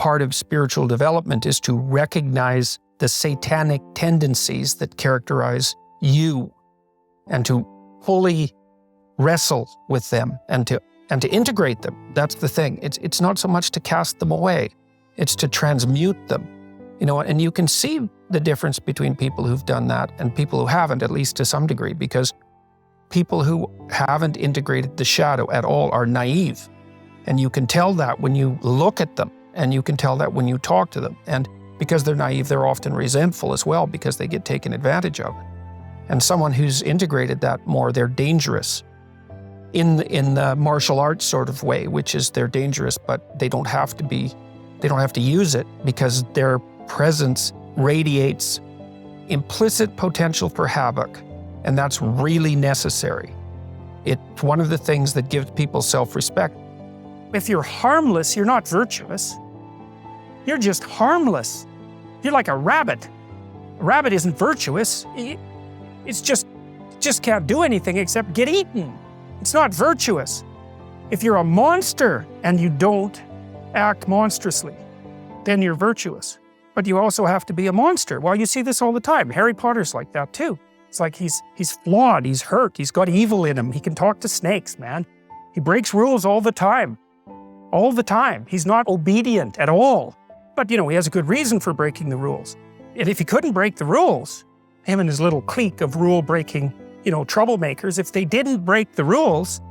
part of spiritual development is to recognize the satanic tendencies that characterize you and to fully wrestle with them and to integrate them. That's the thing. It's not so much to cast them away. It's to transmute them. And you can see the difference between people who've done that and people who haven't, at least to some degree, because people who haven't integrated the shadow at all are naive. And you can tell that when you look at them, and you can tell that when you talk to them. And because they're naive, they're often resentful as well because they get taken advantage of. And someone who's integrated that more, they're dangerous in the martial arts sort of way, which is they're dangerous, but they don't have to use it because their presence radiates implicit potential for havoc, and that's really necessary. It's one of the things that gives people self-respect. If you're harmless, you're not virtuous. You're just harmless. You're like a rabbit. A rabbit isn't virtuous. It's just can't do anything except get eaten. It's not virtuous. If you're a monster and you don't act monstrously, then you're virtuous. But you also have to be a monster. Well, you see this all the time. Harry Potter's like that too. It's like he's flawed, he's hurt, he's got evil in him. He can talk to snakes, man. He breaks rules all the time. All the time. He's not obedient at all. But, he has a good reason for breaking the rules. And if he couldn't break the rules, him and his little clique of rule-breaking, troublemakers, if they didn't break the rules,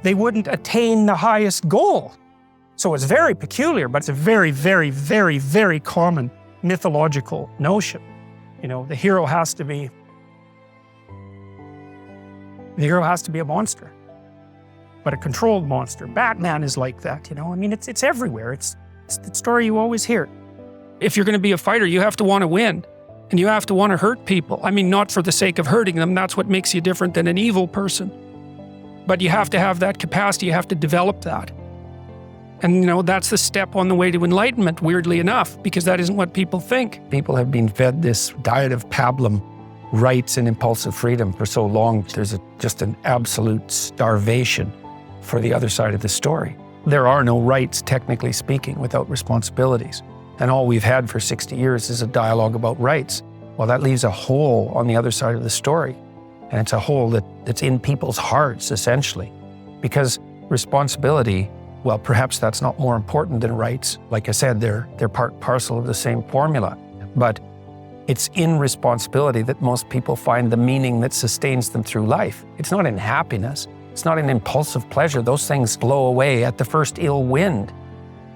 they wouldn't attain the highest goal. So it's very peculiar, but it's a very, very, very, very common mythological notion. The hero has to be a monster, but a controlled monster. Batman is like that, it's everywhere. It's the story you always hear. If you're going to be a fighter, you have to want to win, and you have to want to hurt people. Not for the sake of hurting them. That's what makes you different than an evil person. But you have to have that capacity. You have to develop that. And, that's the step on the way to enlightenment, weirdly enough, because that isn't what people think. People have been fed this diet of pablum, rights and impulsive freedom for so long. There's just an absolute starvation for the other side of the story. There are no rights, technically speaking, without responsibilities. And all we've had for 60 years is a dialogue about rights. Well, that leaves a hole on the other side of the story. And it's a hole that's in people's hearts, essentially. Because responsibility, well, perhaps that's not more important than rights. Like I said, they're part and parcel of the same formula. But it's in responsibility that most people find the meaning that sustains them through life. It's not in happiness. It's not in impulsive pleasure. Those things blow away at the first ill wind.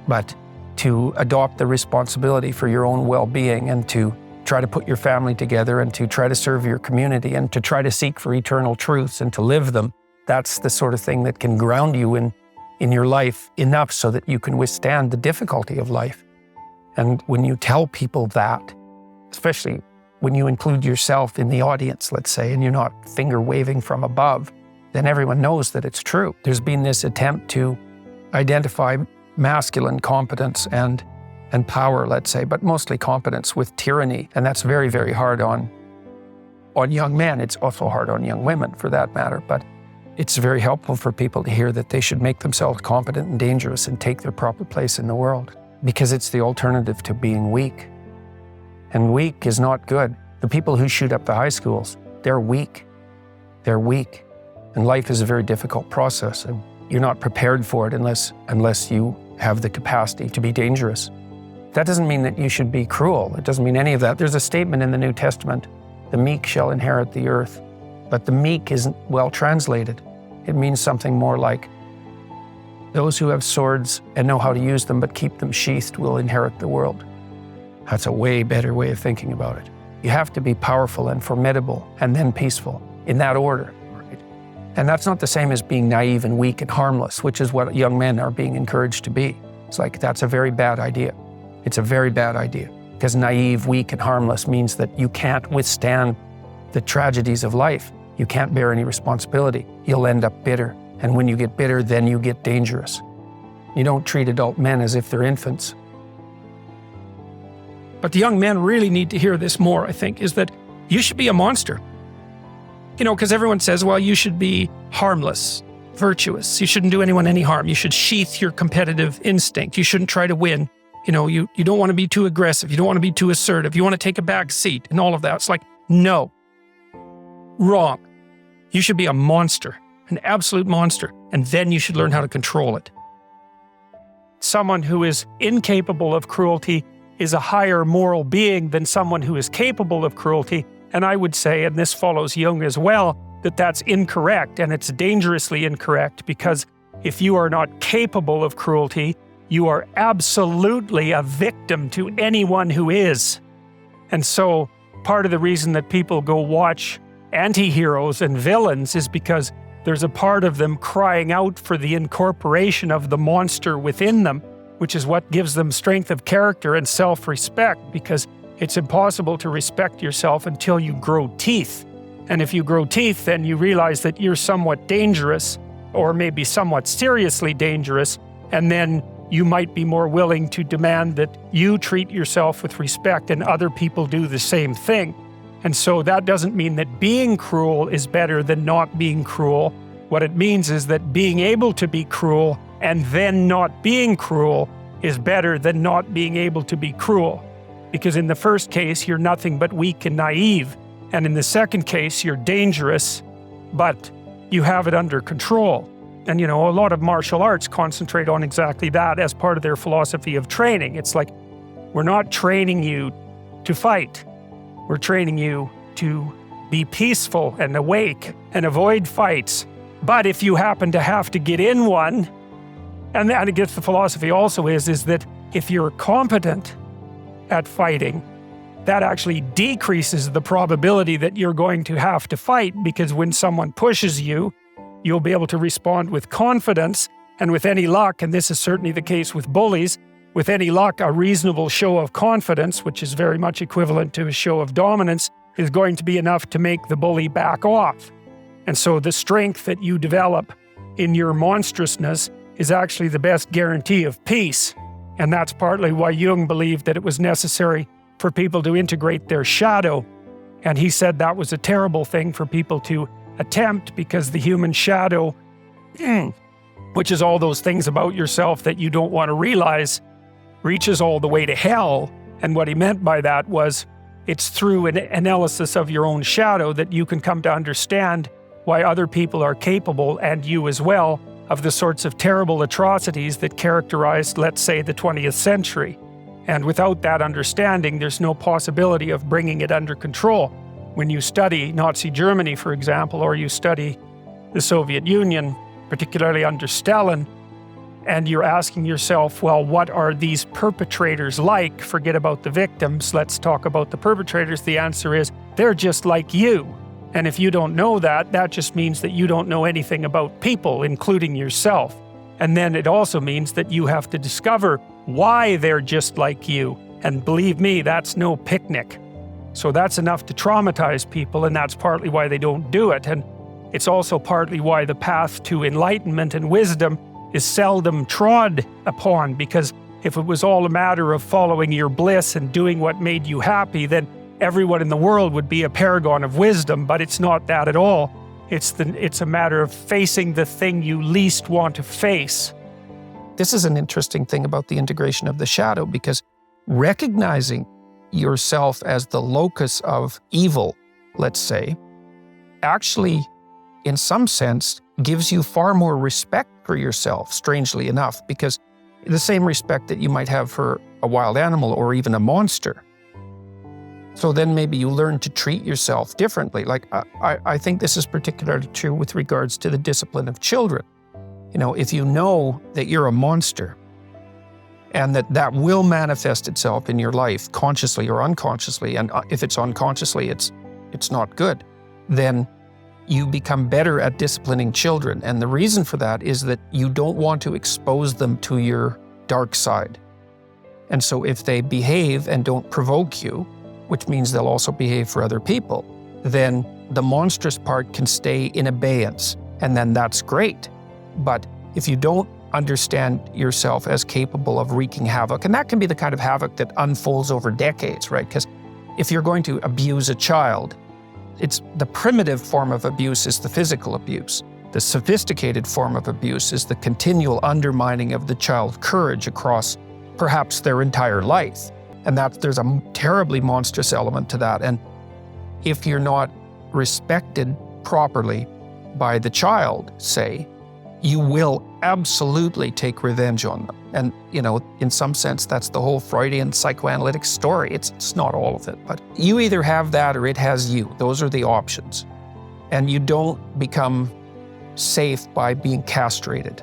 But to adopt the responsibility for your own well-being and to try to put your family together and to try to serve your community and to try to seek for eternal truths and to live them, that's the sort of thing that can ground you in your life enough so that you can withstand the difficulty of life. And when you tell people that, especially when you include yourself in the audience, let's say, and you're not finger waving from above, then everyone knows that it's true. There's been this attempt to identify masculine competence and power, let's say, but mostly competence with tyranny. And that's very, very hard on young men. It's also hard on young women, for that matter. But it's very helpful for people to hear that they should make themselves competent and dangerous and take their proper place in the world, because it's the alternative to being weak. And weak is not good. The people who shoot up the high schools, they're weak. They're weak. And life is a very difficult process, and you're not prepared for it unless you have the capacity to be dangerous. That doesn't mean that you should be cruel. It doesn't mean any of that. There's a statement in the New Testament, the meek shall inherit the earth. But the meek isn't well translated. It means something more like, those who have swords and know how to use them but keep them sheathed will inherit the world. That's a way better way of thinking about it. You have to be powerful and formidable and then peaceful, in that order. Right? And that's not the same as being naive and weak and harmless, which is what young men are being encouraged to be. It's like, that's a very bad idea. It's a very bad idea, because naive, weak, and harmless means that you can't withstand the tragedies of life. You can't bear any responsibility. You'll end up bitter. And when you get bitter, then you get dangerous. You don't treat adult men as if they're infants. But the young men really need to hear this more, I think, is that you should be a monster. Because everyone says, well, you should be harmless, virtuous. You shouldn't do anyone any harm. You should sheath your competitive instinct. You shouldn't try to win. You don't want to be too aggressive. You don't want to be too assertive. You want to take a back seat and all of that. It's like, no. Wrong. You should be a monster, an absolute monster, and then you should learn how to control it. Someone who is incapable of cruelty is a higher moral being than someone who is capable of cruelty. And I would say, and this follows Jung as well, that that's incorrect, and it's dangerously incorrect, because if you are not capable of cruelty, you are absolutely a victim to anyone who is. And so part of the reason that people go watch anti-heroes and villains is because there's a part of them crying out for the incorporation of the monster within them, which is what gives them strength of character and self-respect, because it's impossible to respect yourself until you grow teeth. And if you grow teeth, then you realize that you're somewhat dangerous, or maybe somewhat seriously dangerous, and then you might be more willing to demand that you treat yourself with respect and other people do the same thing. And so that doesn't mean that being cruel is better than not being cruel. What it means is that being able to be cruel and then not being cruel is better than not being able to be cruel. Because in the first case, you're nothing but weak and naive. And in the second case, you're dangerous, but you have it under control. And a lot of martial arts concentrate on exactly that as part of their philosophy of training. It's like, we're not training you to fight. We're training you to be peaceful and awake and avoid fights. But if you happen to have to get in one, and I guess the philosophy also is that if you're competent at fighting, that actually decreases the probability that you're going to have to fight, because when someone pushes you, you'll be able to respond with confidence, and with any luck, and this is certainly the case with bullies, with any luck, a reasonable show of confidence, which is very much equivalent to a show of dominance, is going to be enough to make the bully back off. And so the strength that you develop in your monstrousness is actually the best guarantee of peace. And that's partly why Jung believed that it was necessary for people to integrate their shadow. And he said that was a terrible thing for people to attempt, because the human shadow, which is all those things about yourself that you don't want to realize, reaches all the way to hell. And what he meant by that was, it's through an analysis of your own shadow that you can come to understand why other people are capable, and you as well, of the sorts of terrible atrocities that characterized, let's say, the 20th century. And without that understanding, there's no possibility of bringing it under control. When you study Nazi Germany, for example, or you study the Soviet Union, particularly under Stalin, and you're asking yourself, well, what are these perpetrators like? Forget about the victims, let's talk about the perpetrators. The answer is, they're just like you. And if you don't know that, that just means that you don't know anything about people, including yourself. And then it also means that you have to discover why they're just like you. And believe me, that's no picnic. So that's enough to traumatize people, and that's partly why they don't do it. And it's also partly why the path to enlightenment and wisdom is seldom trod upon, because if it was all a matter of following your bliss and doing what made you happy, then everyone in the world would be a paragon of wisdom. But it's not that at all. It's a matter of facing the thing you least want to face. This is an interesting thing about the integration of the shadow, because recognizing yourself as the locus of evil, let's say, actually, in some sense, gives you far more respect for yourself, strangely enough, because the same respect that you might have for a wild animal or even a monster. So then maybe you learn to treat yourself differently. Like, I think this is particularly true with regards to the discipline of children. If you know that you're a monster, and that will manifest itself in your life, consciously or unconsciously, and if it's unconsciously, it's not good, then you become better at disciplining children. And the reason for that is that you don't want to expose them to your dark side. And so if they behave and don't provoke you, which means they'll also behave for other people, then the monstrous part can stay in abeyance, and then that's great. But if you don't understand yourself as capable of wreaking havoc, and that can be the kind of havoc that unfolds over decades, right? Because if you're going to abuse a child, it's the primitive form of abuse is the physical abuse. The sophisticated form of abuse is the continual undermining of the child's courage across perhaps their entire life. And there's a terribly monstrous element to that. And if you're not respected properly by the child, say, you will absolutely take revenge on them. And, in some sense, that's the whole Freudian psychoanalytic story. It's not all of it, but you either have that or it has you. Those are the options. And you don't become safe by being castrated.